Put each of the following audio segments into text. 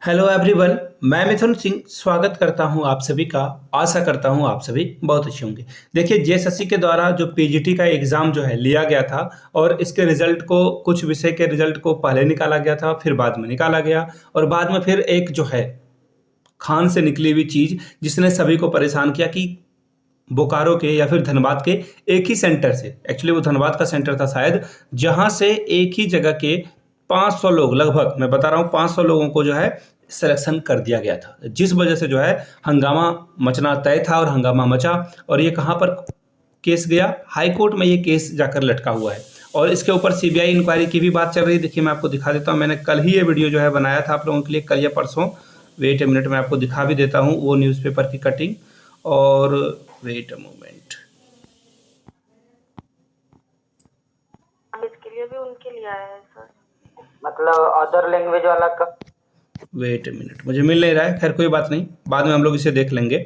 Hello everyone. मैं मिथुन सिंह स्वागत करता हूं आप सभी का। आशा करता हूं आप सभी बहुत अच्छे होंगे। देखिए, जेएसएससी के द्वारा जो पीजीटी का एग्ज़ाम जो है लिया गया था और इसके रिजल्ट को, कुछ विषय के रिजल्ट को पहले निकाला गया था, फिर बाद में निकाला गया और बाद में फिर एक जो है खान से निकली हुई चीज़ जिसने सभी को परेशान किया कि बोकारो के या फिर धनबाद के एक ही सेंटर से, एक्चुअली वो धनबाद का सेंटर था शायद, जहां से एक ही जगह के 500 लोग, लगभग मैं बता रहा हूँ 500 लोगों को जो है सिलेक्शन कर दिया गया था, जिस वजह से जो है हंगामा मचना तय था और हंगामा मचा। और ये कहाँ पर केस गया? हाई कोर्ट में ये केस जाकर लटका हुआ है और इसके ऊपर सीबीआई इंक्वायरी की भी बात चल रही है। देखिए, मैं आपको दिखा देता हूँ। मैंने कल ही ये वीडियो जो है बनाया था आप लोगों के लिए, कल या परसों। वेट ए मिनट, मैं आपको दिखा भी देता हूँ वो न्यूज़पेपर की कटिंग। और वेट अ मोमेंट, इसके लिए भी उनके लिए आया है सर, मतलब अदर लैंग्वेज वाला का। वेट ए मिनट, मुझे मिल नहीं रहा है। खैर कोई बात नहीं, बाद में हम लोग इसे देख लेंगे।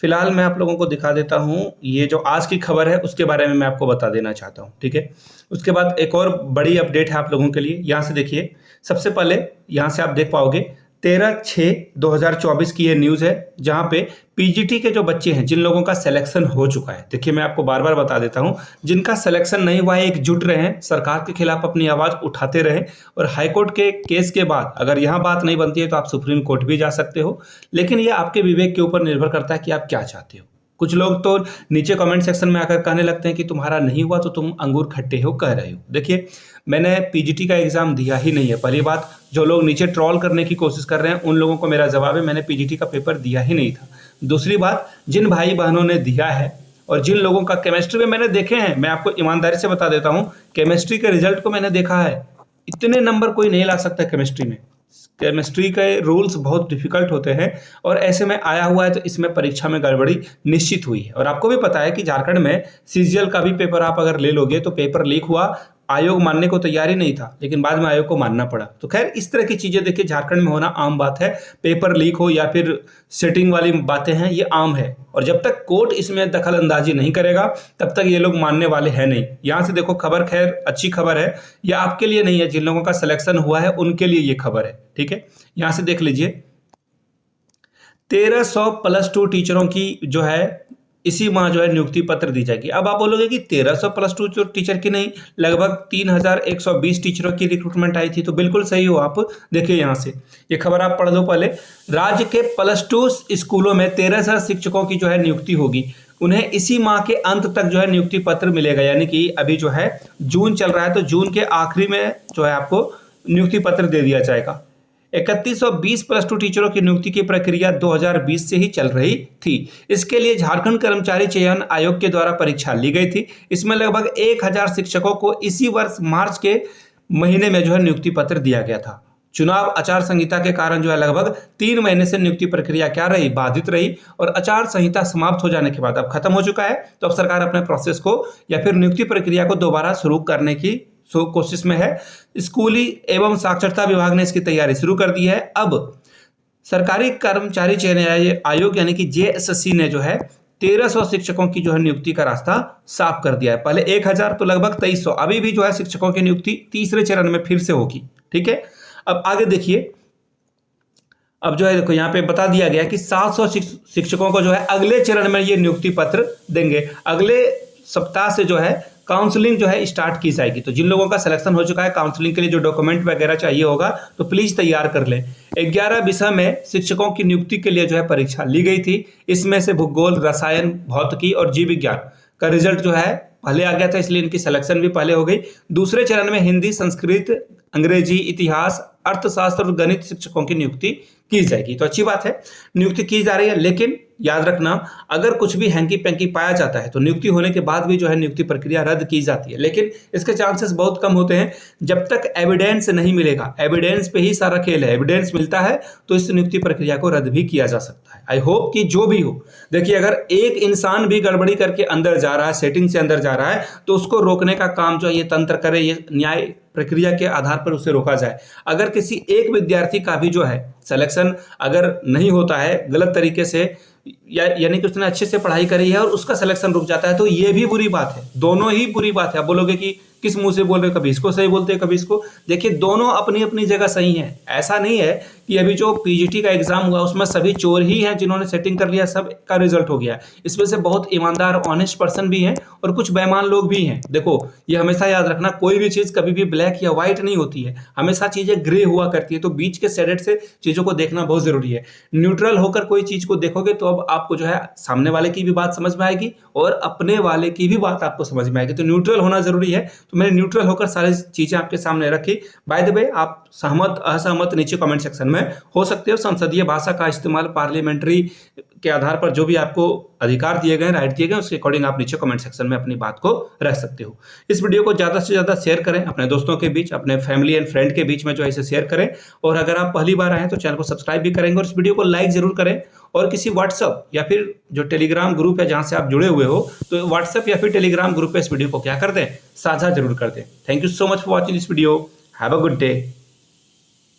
फिलहाल मैं आप लोगों को दिखा देता हूँ ये जो आज की खबर है उसके बारे में मैं आपको बता देना चाहता हूँ, ठीक है। उसके बाद एक और बड़ी अपडेट है आप लोगों के लिए। यहाँ से देखिए, सबसे पहले यहाँ से आप देख पाओगे 13/6/2024 की ये न्यूज़ है, जहाँ पे पीजीटी के जो बच्चे हैं, जिन लोगों का सिलेक्शन हो चुका है। देखिए, मैं आपको बार बार बता देता हूँ, जिनका सिलेक्शन नहीं हुआ है एकजुट रहे हैं, सरकार के खिलाफ अपनी आवाज़ उठाते रहे। और हाईकोर्ट के केस के बाद अगर यहाँ बात नहीं बनती है तो आप सुप्रीम कोर्ट भी जा सकते हो, लेकिन ये आपके विवेक के ऊपर निर्भर करता है कि आप क्या चाहते हो। कुछ लोग तो नीचे कमेंट सेक्शन में आकर कहने लगते हैं कि तुम्हारा नहीं हुआ तो तुम अंगूर खट्टे हो कह रहे हो। देखिए, मैंने पीजीटी का एग्ज़ाम दिया ही नहीं है। पहली बात, जो लोग नीचे ट्रोल करने की कोशिश कर रहे हैं उन लोगों को मेरा जवाब है, मैंने पीजीटी का पेपर दिया ही नहीं था। दूसरी बात, जिन भाई बहनों ने दिया है और जिन लोगों का केमिस्ट्री में मैंने देखे हैं, मैं आपको ईमानदारी से बता देता हूँ, केमिस्ट्री के रिजल्ट को मैंने देखा है। इतने नंबर कोई नहीं ला सकता केमिस्ट्री में। केमिस्ट्री के रूल्स बहुत डिफिकल्ट होते हैं और ऐसे में आया हुआ है तो इसमें परीक्षा में गड़बड़ी निश्चित हुई है। और आपको भी पता है कि झारखंड में सीजीएल का भी पेपर आप अगर ले लोगे तो पेपर लीक हुआ, आयोग मानने को तैयार ही नहीं था, लेकिन बाद में आयोग को मानना पड़ा। तो खैर, इस तरह की चीज़ें देखिए झारखंड में होना आम बात है। पेपर लीक हो या फिर सेटिंग वाली बातें हैं, ये आम है। और जब तक कोर्ट इसमें दखल अंदाजी नहीं करेगा तब तक ये लोग मानने वाले हैं नहीं। यहाँ से देखो, खबर खैर अच्छी खबर है, ये आपके लिए नहीं है, जिन लोगों का सिलेक्शन हुआ है उनके लिए ये खबर है, ठीक है। यहाँ से देख लीजिए, 1300 +2 टीचरों की जो है इसी माह जो है नियुक्ति पत्र दी जाएगी। अब आप बोलोगे कि 1300 +2 टीचर की नहीं, लगभग 3120 टीचरों की रिक्रूटमेंट आई थी। तो बिल्कुल सही हो आप। देखिए, यहाँ से ये खबर आप पढ़ लो पहले। राज्य के +2 स्कूलों में 13,000 शिक्षकों की जो है नियुक्ति होगी। उन्हें इसी माह के अंत तक जो है नियुक्ति पत्र मिलेगा, यानी कि अभी जो है जून चल रहा है तो जून के आखिरी में जो है आपको नियुक्ति पत्र दे दिया जाएगा। 3120 +2 टीचरों की नियुक्ति की प्रक्रिया 2020 से ही चल रही थी। इसके लिए झारखंड कर्मचारी चयन आयोग के द्वारा परीक्षा ली गई थी। इसमें लगभग 1000 शिक्षकों को इसी वर्ष मार्च के महीने में जो है नियुक्ति पत्र दिया गया था। चुनाव आचार संहिता के कारण जो है लगभग 3 महीने से नियुक्ति प्रक्रिया क्या रही, बाधित रही। और आचार संहिता समाप्त हो जाने के बाद अब खत्म हो चुका है, तो अब सरकार अपने प्रोसेस को या फिर नियुक्ति प्रक्रिया को दोबारा शुरू करने की कोशिश में है। स्कूली एवं साक्षरता विभाग ने इसकी तैयारी शुरू कर दी है। अब सरकारी कर्मचारी चयन आयोग यानी कि जेएसएससी ने जो है 1300 शिक्षकों की जो है नियुक्ति का रास्ता साफ कर दिया है। पहले 1000 तो लगभग 2300, अभी भी जो है शिक्षकों की नियुक्ति तीसरे चरण में फिर से होगी, ठीक है। अब आगे देखिए, अब जो है देखो यहाँ पे बता दिया गया कि 700 शिक्षकों को जो है अगले चरण में ये नियुक्ति पत्र देंगे। अगले सप्ताह से जो है काउंसलिंग जो है स्टार्ट की जाएगी। तो जिन लोगों का सिलेक्शन हो चुका है, काउंसलिंग के लिए जो डॉक्यूमेंट वगैरह चाहिए होगा तो प्लीज तैयार कर लें। 11 विषय में शिक्षकों की नियुक्ति के लिए जो है परीक्षा ली गई थी। इसमें से भूगोल, रसायन, भौतिकी और जीव विज्ञान का रिजल्ट जो है पहले आ गया था, इसलिए इनकी सिलेक्शन भी पहले हो गई। दूसरे चरण में हिंदी, संस्कृत, अंग्रेजी, इतिहास, अर्थशास्त्र और गणित शिक्षकों की नियुक्ति की जाएगी। तो अच्छी बात है, नियुक्ति की जा रही है। लेकिन याद रखना, अगर कुछ भी हैंकी पैंकी पाया जाता है तो नियुक्ति होने के बाद भी जो है नियुक्ति प्रक्रिया रद्द की जाती है। लेकिन इसके चांसेस बहुत कम होते हैं जब तक एविडेंस नहीं मिलेगा। एविडेंस पे ही सारा खेल है। एविडेंस मिलता है तो इस नियुक्ति प्रक्रिया को रद्द भी किया जा सकता है। आई होप कि जो भी हो, देखिए, अगर एक इंसान भी गड़बड़ी करके अंदर जा रहा है, सेटिंग से अंदर जा रहा है, तो उसको रोकने का काम जो है ये तंत्र करे, ये न्याय प्रक्रिया के आधार पर उसे रोका जाए। अगर किसी एक विद्यार्थी का भी जो है सिलेक्शन अगर नहीं होता है गलत तरीके से, यानी कि उसने अच्छे से पढ़ाई करी है और उसका सिलेक्शन रुक जाता है, तो ये भी बुरी बात है। दोनों ही बुरी बात है। आप बोलोगे कि किस मुंह से बोल रहे हो, कभी इसको सही बोलते हैं कभी इसको। देखिए दोनों अपनी अपनी जगह सही हैं, ऐसा नहीं है कि अभी जो पीजीटी का एग्जाम हुआ उसमें सभी चोर ही हैं जिन्होंने सेटिंग कर लिया, सब का रिजल्ट हो गया। इसमें से बहुत ईमानदार ऑनेस्ट पर्सन भी हैं और कुछ बेईमान लोग भी हैं। देखो ये हमेशा याद रखना, कोई भी चीज़ कभी भी ब्लैक या व्हाइट नहीं होती है, हमेशा चीज़ें ग्रे हुआ करती है। तो बीच के शेडेड से चीज़ों को देखना बहुत ज़रूरी है। न्यूट्रल होकर कोई चीज़ को देखोगे तो अब आपको जो है सामने वाले की भी बात समझ में आएगी और अपने वाले की भी बात आपको समझ में आएगी। तो न्यूट्रल होना ज़रूरी है। तो मैंने न्यूट्रल होकर सारी चीज़ें आपके सामने रखी। बाय द वे आप सहमत असहमत नीचे कमेंट सेक्शन में हो सकते हो। संसदीय भाषा का इस्तेमाल पार्लियामेंट्री के आधार पर जो भी आपको अधिकार दिए गए, राइट दिए गए, उसके अकॉर्डिंग आप नीचे कमेंट सेक्शन में अपनी बात को रख सकते हो। इस वीडियो को ज़्यादा से ज़्यादा शेयर करें अपने दोस्तों के बीच, अपने फैमिली एंड फ्रेंड के बीच में जो है इसे शेयर करें। और अगर आप पहली बार आए हैं तो चैनल को सब्सक्राइब भी करेंगे और इस वीडियो को लाइक जरूर करें। और किसी व्हाट्सअप या फिर जो टेलीग्राम ग्रुप है जहाँ से आप जुड़े हुए हो, तो व्हाट्सअप या फिर टेलीग्राम ग्रुप पे इस वीडियो को क्या कर दें, साझा जरूर कर दें। Thank you so much for watching this video. Have a good day.